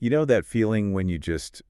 You know that feeling when you just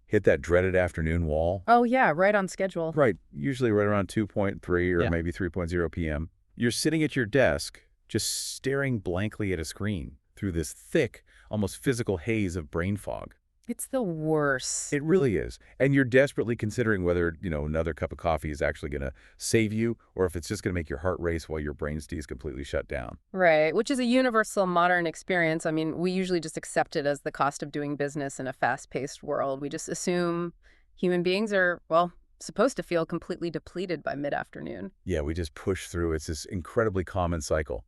hit that dreaded afternoon wall? Oh, yeah, right on schedule. Right, usually right around 2:3 or Yeah. maybe 3:0 p.m. You're sitting at your desk, just staring blankly at a screen through this thick, almost physical haze of brain fog. It's the worst. It really is. And you're desperately considering whether, another cup of coffee is actually going to save you or if it's just going to make your heart race while your brain stays completely shut down. Right, which is a universal modern experience. I mean, we usually just accept it as the cost of doing business in a fast-paced world. We just assume human beings are, well, supposed to feel completely depleted by mid-afternoon. Yeah, we just push through. It's this incredibly common cycle.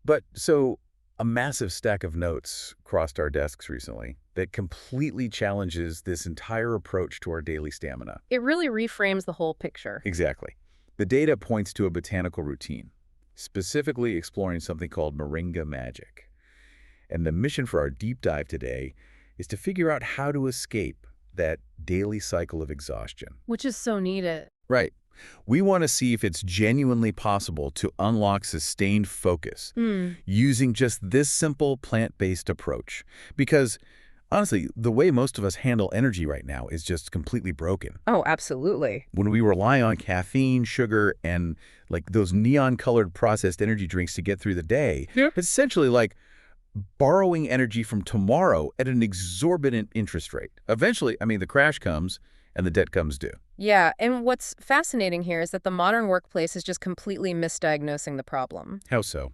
But so a massive stack of notes crossed our desks recently that completely challenges this entire approach to our daily stamina. It really reframes the whole picture. Exactly. The data points to a botanical routine, specifically exploring something called Moringa Magic. And the mission for our deep dive today is to figure out how to escape that daily cycle of exhaustion. Which is so needed. Right. We want to see if it's genuinely possible to unlock sustained focus using just this simple plant-based approach. Because, honestly, the way most of us handle energy right now is just completely broken. Oh, absolutely. When we rely on caffeine, sugar, and like those neon-colored processed energy drinks to get through the day, Yep. it's essentially like borrowing energy from tomorrow at an exorbitant interest rate. Eventually, the crash comes and the debt comes due. Yeah, and what's fascinating here is that the modern workplace is just completely misdiagnosing the problem. How so?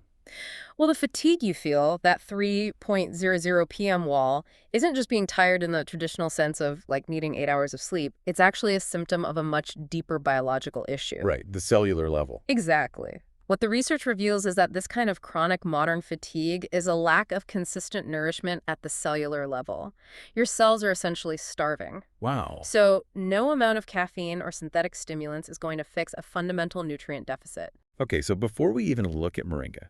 Well, the fatigue you feel, that 3:00 p.m. wall, isn't just being tired in the traditional sense of like needing 8 hours of sleep. It's actually a symptom of a much deeper biological issue. Right, the cellular level. Exactly. What the research reveals is that this kind of chronic modern fatigue is a lack of consistent nourishment at the cellular level. Your cells are essentially starving. Wow. So no amount of caffeine or synthetic stimulants is going to fix a fundamental nutrient deficit. Okay, so before we even look at moringa,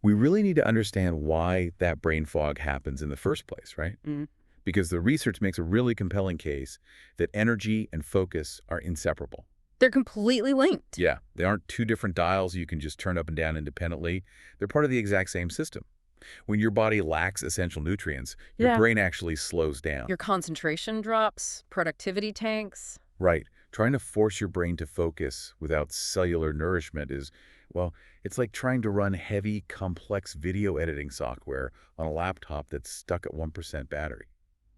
we really need to understand why that brain fog happens in the first place, right? Mm. Because the research makes a really compelling case that energy and focus are inseparable. They're completely linked. Yeah, they aren't two different dials you can just turn up and down independently. They're part of the exact same system. When your body lacks essential nutrients, your Yeah. brain actually slows down. Your concentration drops, productivity tanks. Right. Trying to force your brain to focus without cellular nourishment is, well, it's like trying to run heavy, complex video editing software on a laptop that's stuck at 1% battery.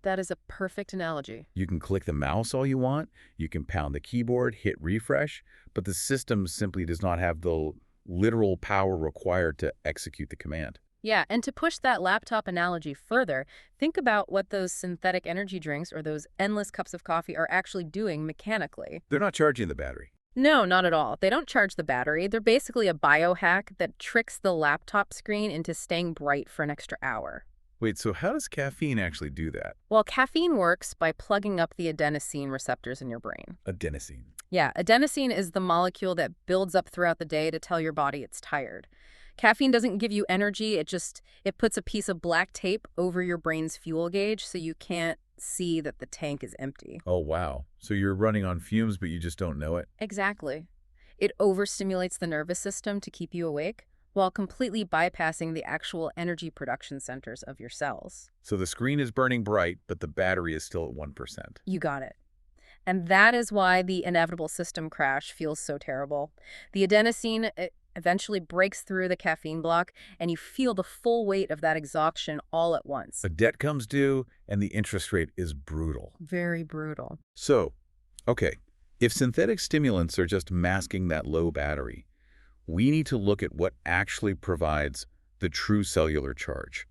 That is a perfect analogy. You can click the mouse all you want, you can pound the keyboard, hit refresh, but the system simply does not have the literal power required to execute the command. Yeah, and to push that laptop analogy further, think about what those synthetic energy drinks or those endless cups of coffee are actually doing mechanically. They're not charging the battery. No, not at all. They don't charge the battery. They're basically a biohack that tricks the laptop screen into staying bright for an extra hour. Wait, so how does caffeine actually do that? Well, caffeine works by plugging up the adenosine receptors in your brain. Adenosine. Yeah, adenosine is the molecule that builds up throughout the day to tell your body it's tired. Caffeine doesn't give you energy, it puts a piece of black tape over your brain's fuel gauge so you can't see that the tank is empty. Oh, wow. So you're running on fumes, but you just don't know it? Exactly. It overstimulates the nervous system to keep you awake, while completely bypassing the actual energy production centers of your cells. So the screen is burning bright, but the battery is still at 1%. You got it. And that is why the inevitable system crash feels so terrible. The adenosine eventually breaks through the caffeine block, and you feel the full weight of that exhaustion all at once. A debt comes due, and the interest rate is brutal. Very brutal. So, okay, if synthetic stimulants are just masking that low battery, we need to look at what actually provides the true cellular charge.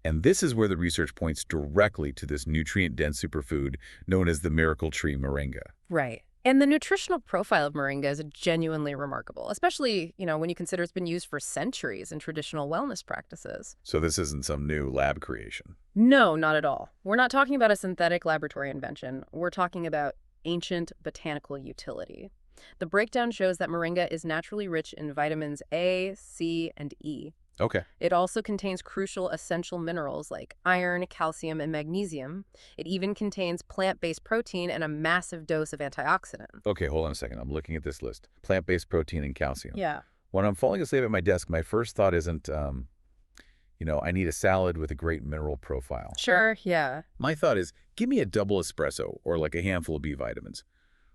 And this is where the research points directly to this nutrient-dense superfood known as the miracle tree moringa. Right. And the nutritional profile of moringa is genuinely remarkable, especially, when you consider it's been used for centuries in traditional wellness practices. So this isn't some new lab creation. No, not at all. We're not talking about a synthetic laboratory invention. We're talking about ancient botanical utility. The breakdown shows that moringa is naturally rich in vitamins A, C, and E. Okay. It also contains crucial essential minerals like iron, calcium, and magnesium. It even contains plant-based protein and a massive dose of antioxidants. Okay, hold on a second. I'm looking at this list. Plant-based protein and calcium. Yeah. When I'm falling asleep at my desk, my first thought isn't, I need a salad with a great mineral profile. Sure, yeah. My thought is, give me a double espresso or like a handful of B vitamins.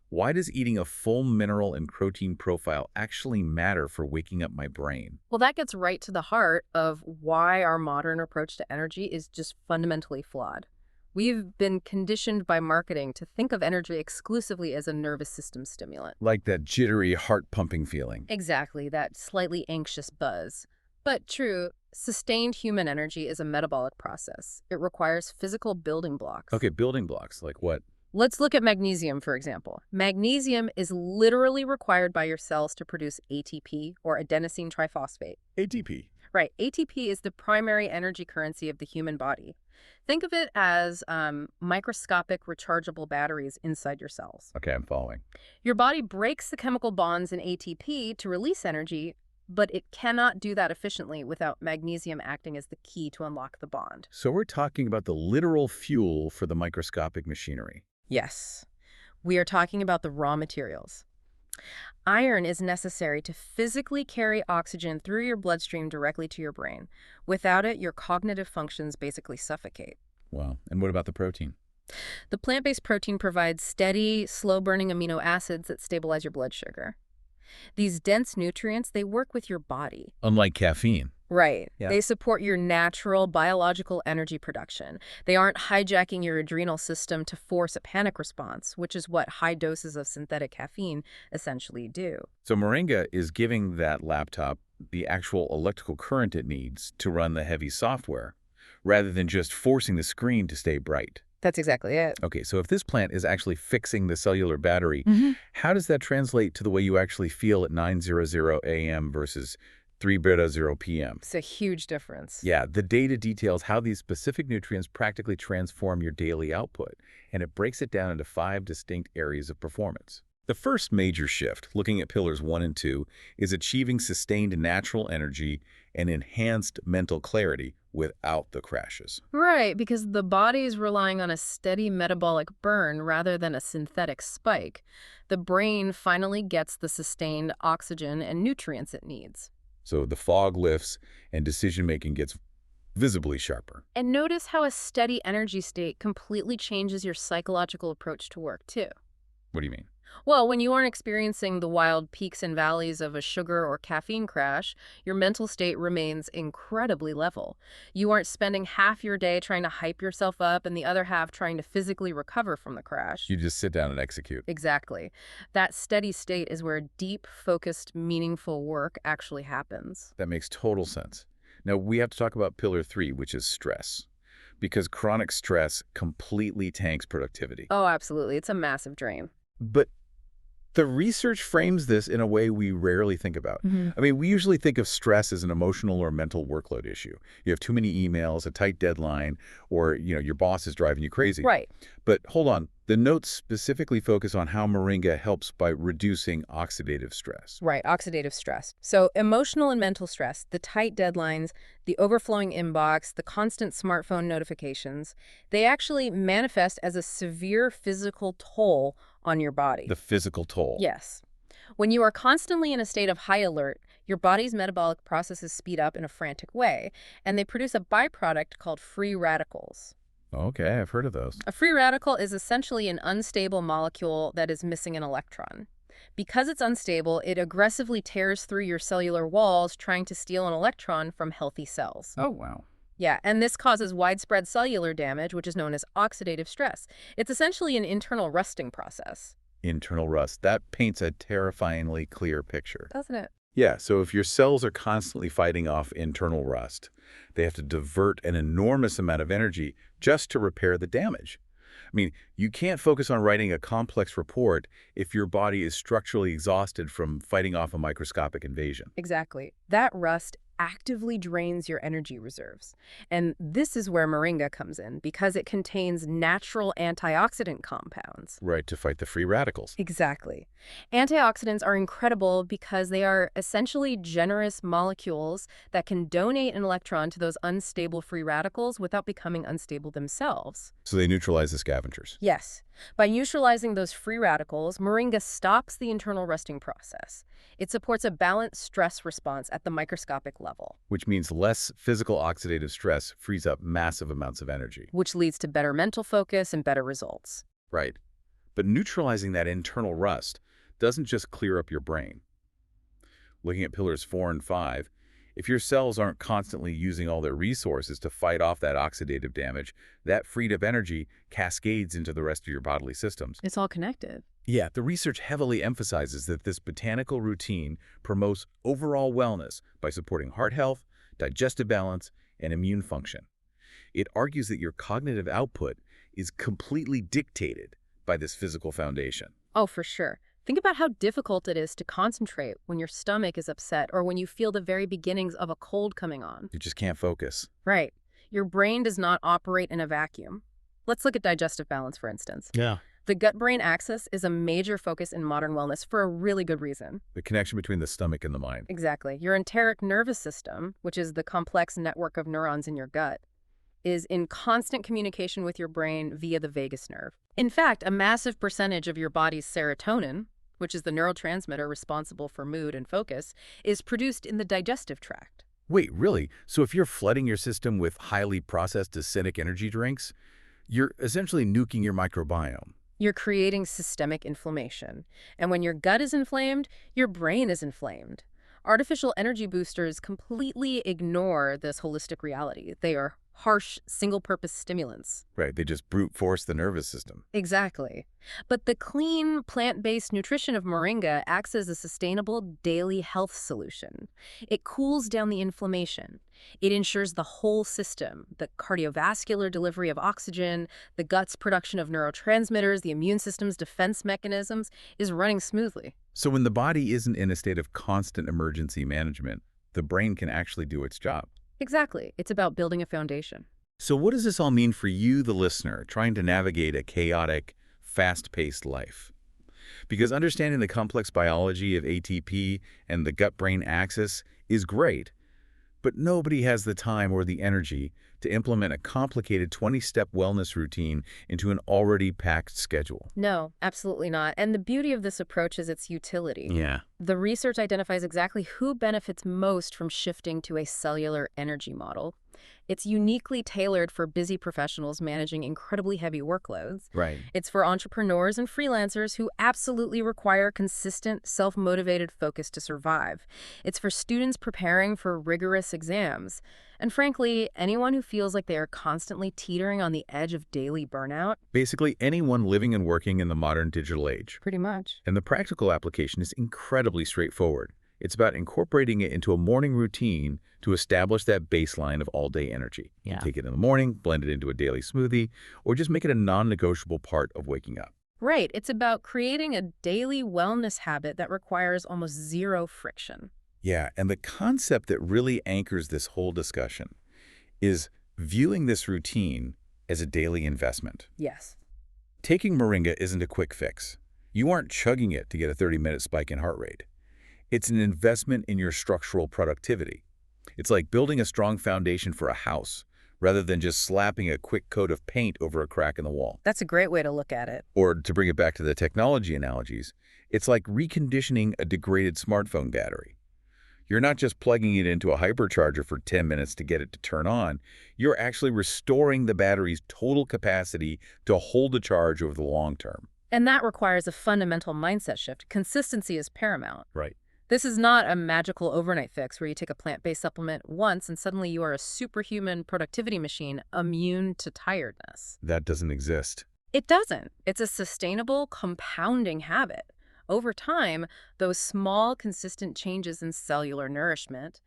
Why does eating a full mineral and protein profile actually matter for waking up my brain? Well, that gets right to the heart of why our modern approach to energy is just fundamentally flawed. We've been conditioned by marketing to think of energy exclusively as a nervous system stimulant. Like that jittery, heart-pumping feeling. Exactly, that slightly anxious buzz. But true, sustained human energy is a metabolic process. It requires physical building blocks. Okay, building blocks, like what? Let's look at magnesium, for example. Magnesium is literally required by your cells to produce ATP, or adenosine triphosphate. ATP. Right, ATP is the primary energy currency of the human body. Think of it as microscopic rechargeable batteries inside your cells. Okay, I'm following. Your body breaks the chemical bonds in ATP to release energy, but it cannot do that efficiently without magnesium acting as the key to unlock the bond. So we're talking about the literal fuel for the microscopic machinery. Yes, we are talking about the raw materials. Iron is necessary to physically carry oxygen through your bloodstream directly to your brain. Without it, your cognitive functions basically suffocate. Wow. And what about the protein? The plant-based protein provides steady, slow-burning amino acids that stabilize your blood sugar. These dense nutrients, they work with your body. Unlike caffeine. Right. Yeah. They support your natural biological energy production. They aren't hijacking your adrenal system to force a panic response, which is what high doses of synthetic caffeine essentially do. So Moringa is giving that laptop the actual electrical current it needs to run the heavy software, rather than just forcing the screen to stay bright. That's exactly it. Okay, so if this plant is actually fixing the cellular battery, how does that translate to the way you actually feel at 9:00 a.m. versus 3:00 p.m.? It's a huge difference. Yeah, the data details how these specific nutrients practically transform your daily output, and it breaks it down into 5 distinct areas of performance. The first major shift, looking at pillars 1 and 2, is achieving sustained natural energy and enhanced mental clarity without the crashes. Right, because the body is relying on a steady metabolic burn rather than a synthetic spike. The brain finally gets the sustained oxygen and nutrients it needs. So the fog lifts and decision-making gets visibly sharper. And notice how a steady energy state completely changes your psychological approach to work, too. What do you mean? Well, when you aren't experiencing the wild peaks and valleys of a sugar or caffeine crash, your mental state remains incredibly level. You aren't spending half your day trying to hype yourself up and the other half trying to physically recover from the crash. You just sit down and execute. Exactly. That steady state is where deep, focused, meaningful work actually happens. That makes total sense. Now, we have to talk about pillar 3, which is stress, because chronic stress completely tanks productivity. Oh, absolutely. It's a massive drain. But the research frames this in a way we rarely think about. I mean, we usually think of stress as an emotional or mental workload issue. You have too many emails, a tight deadline, or, your boss is driving you crazy. Right. But hold on. The notes specifically focus on how Moringa helps by reducing oxidative stress. Right, oxidative stress. So emotional and mental stress, the tight deadlines, the overflowing inbox, the constant smartphone notifications, they actually manifest as a severe physical toll on your body. The physical toll. Yes. When you are constantly in a state of high alert, your body's metabolic processes speed up in a frantic way, and they produce a byproduct called free radicals. Okay, I've heard of those. A free radical is essentially an unstable molecule that is missing an electron. Because it's unstable, it aggressively tears through your cellular walls trying to steal an electron from healthy cells. Oh, wow. Yeah, and this causes widespread cellular damage, which is known as oxidative stress. It's essentially an internal rusting process. Internal rust. That paints a terrifyingly clear picture. Doesn't it? Yeah, so if your cells are constantly fighting off internal rust, they have to divert an enormous amount of energy just to repair the damage. I mean, you can't focus on writing a complex report if your body is structurally exhausted from fighting off a microscopic invasion. Exactly. That rust actively drains your energy reserves. And this is where Moringa comes in, because it contains natural antioxidant compounds. Right, to fight the free radicals. Exactly. Antioxidants are incredible because they are essentially generous molecules that can donate an electron to those unstable free radicals without becoming unstable themselves. So they neutralize the scavengers. Yes. By neutralizing those free radicals, Moringa stops the internal rusting process. It supports a balanced stress response at the microscopic level, Which means less physical oxidative stress frees up massive amounts of energy. which leads to better mental focus and better results. Right. But neutralizing that internal rust doesn't just clear up your brain. Looking at pillars 4 and 5, if your cells aren't constantly using all their resources to fight off that oxidative damage, that freed up energy cascades into the rest of your bodily systems. It's all connected. Yeah, the research heavily emphasizes that this botanical routine promotes overall wellness by supporting heart health, digestive balance, and immune function. It argues that your cognitive output is completely dictated by this physical foundation. Oh, for sure. Think about how difficult it is to concentrate when your stomach is upset or when you feel the very beginnings of a cold coming on. You just can't focus. Right. Your brain does not operate in a vacuum. Let's look at digestive balance, for instance. Yeah. The gut-brain axis is a major focus in modern wellness for a really good reason. The connection between the stomach and the mind. Exactly. Your enteric nervous system, which is the complex network of neurons in your gut, is in constant communication with your brain via the vagus nerve. In fact, a massive percentage of your body's serotonin, which is the neurotransmitter responsible for mood and focus, is produced in the digestive tract. Wait, really? So if you're flooding your system with highly processed acidic energy drinks, you're essentially nuking your microbiome. You're creating systemic inflammation. And when your gut is inflamed, your brain is inflamed. Artificial energy boosters completely ignore this holistic reality. They are harsh, single-purpose stimulants. Right, they just brute force the nervous system. Exactly. But the clean, plant-based nutrition of Moringa acts as a sustainable daily health solution. It cools down the inflammation. It ensures the whole system, the cardiovascular delivery of oxygen, the gut's production of neurotransmitters, the immune system's defense mechanisms, is running smoothly. So when the body isn't in a state of constant emergency management, the brain can actually do its job. Exactly. It's about building a foundation. So what does this all mean for you, the listener, trying to navigate a chaotic, fast-paced life? Because understanding the complex biology of ATP and the gut-brain axis is great, but nobody has the time or the energy to implement a complicated 20-step wellness routine into an already packed schedule. No, absolutely not. And the beauty of this approach is its utility. Yeah. The research identifies exactly who benefits most from shifting to a cellular energy model. It's uniquely tailored for busy professionals managing incredibly heavy workloads. Right. It's for entrepreneurs and freelancers who absolutely require consistent, self-motivated focus to survive. It's for students preparing for rigorous exams. And frankly, anyone who feels like they are constantly teetering on the edge of daily burnout. Basically, anyone living and working in the modern digital age. Pretty much. And the practical application is incredibly straightforward. It's about incorporating it into a morning routine to establish that baseline of all-day energy. Yeah. You take it in the morning, blend it into a daily smoothie, or just make it a non-negotiable part of waking up. Right. It's about creating a daily wellness habit that requires almost zero friction. Yeah, and the concept that really anchors this whole discussion is viewing this routine as a daily investment. Yes. Taking Moringa isn't a quick fix. You aren't chugging it to get a 30-minute spike in heart rate. It's an investment in your structural productivity. It's like building a strong foundation for a house, rather than just slapping a quick coat of paint over a crack in the wall. That's a great way to look at it. Or to bring it back to the technology analogies, it's like reconditioning a degraded smartphone battery. You're not just plugging it into a hypercharger for 10 minutes to get it to turn on. You're actually restoring the battery's total capacity to hold a charge over the long term. And that requires a fundamental mindset shift. Consistency is paramount. Right. This is not a magical overnight fix where you take a plant-based supplement once and suddenly you are a superhuman productivity machine immune to tiredness. That doesn't exist. It doesn't. It's a sustainable, compounding habit. Over time, those small, consistent changes in cellular nourishment,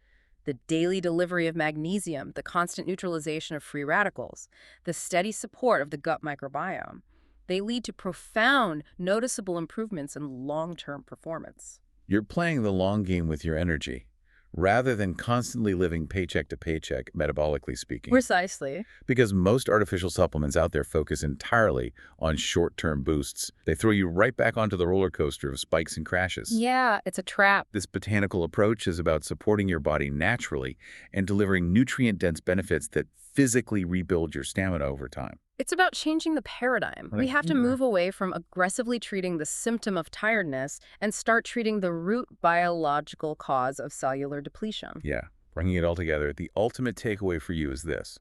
the daily delivery of magnesium, the constant neutralization of free radicals, the steady support of the gut microbiome, they lead to profound, noticeable improvements in long-term performance. You're playing the long game with your energy, rather than constantly living paycheck to paycheck, metabolically speaking. Precisely. Because most artificial supplements out there focus entirely on short-term boosts. They throw you right back onto the roller coaster of spikes and crashes. Yeah, it's a trap. This botanical approach is about supporting your body naturally and delivering nutrient-dense benefits that physically rebuild your stamina over time. It's about changing the paradigm. We Right. have to move away from aggressively treating the symptom of tiredness and start treating the root biological cause of cellular depletion. Yeah, bringing it all together, the ultimate takeaway for you is this.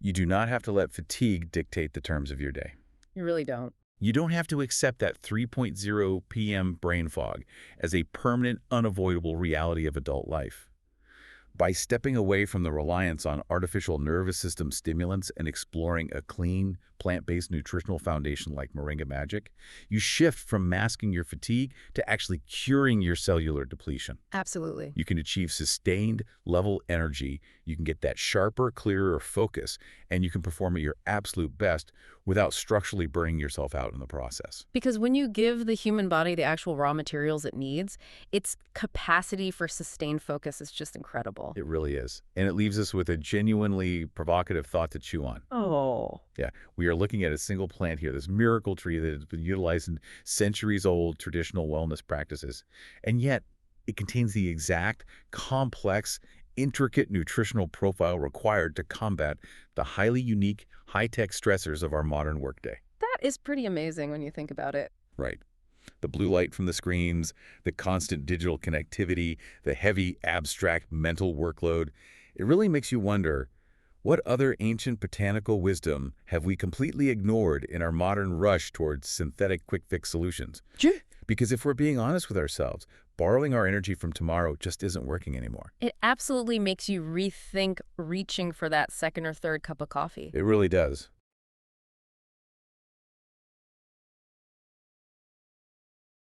You do not have to let fatigue dictate the terms of your day. You really don't. You don't have to accept that 3:0 p.m. brain fog as a permanent, unavoidable reality of adult life. By stepping away from the reliance on artificial nervous system stimulants and exploring a clean, plant-based nutritional foundation like Moringa Magic, you shift from masking your fatigue to actually curing your cellular depletion. Absolutely. You can achieve sustained level energy, you can get that sharper, clearer focus, and you can perform at your absolute best without structurally burning yourself out in the process. Because when you give the human body the actual raw materials it needs, its capacity for sustained focus is just incredible. It really is. And it leaves us with a genuinely provocative thought to chew on. Oh. Yeah, we are looking at a single plant here, this miracle tree that has been utilized in centuries-old traditional wellness practices. And yet, it contains the exact, complex, intricate nutritional profile required to combat the highly unique, high-tech stressors of our modern workday. That is pretty amazing when you think about it. Right. The blue light from the screens, the constant digital connectivity, the heavy, abstract mental workload. It really makes you wonder, what other ancient botanical wisdom have we completely ignored in our modern rush towards synthetic quick-fix solutions? Sure. Because if we're being honest with ourselves, borrowing our energy from tomorrow just isn't working anymore. It absolutely makes you rethink reaching for that second or third cup of coffee. It really does.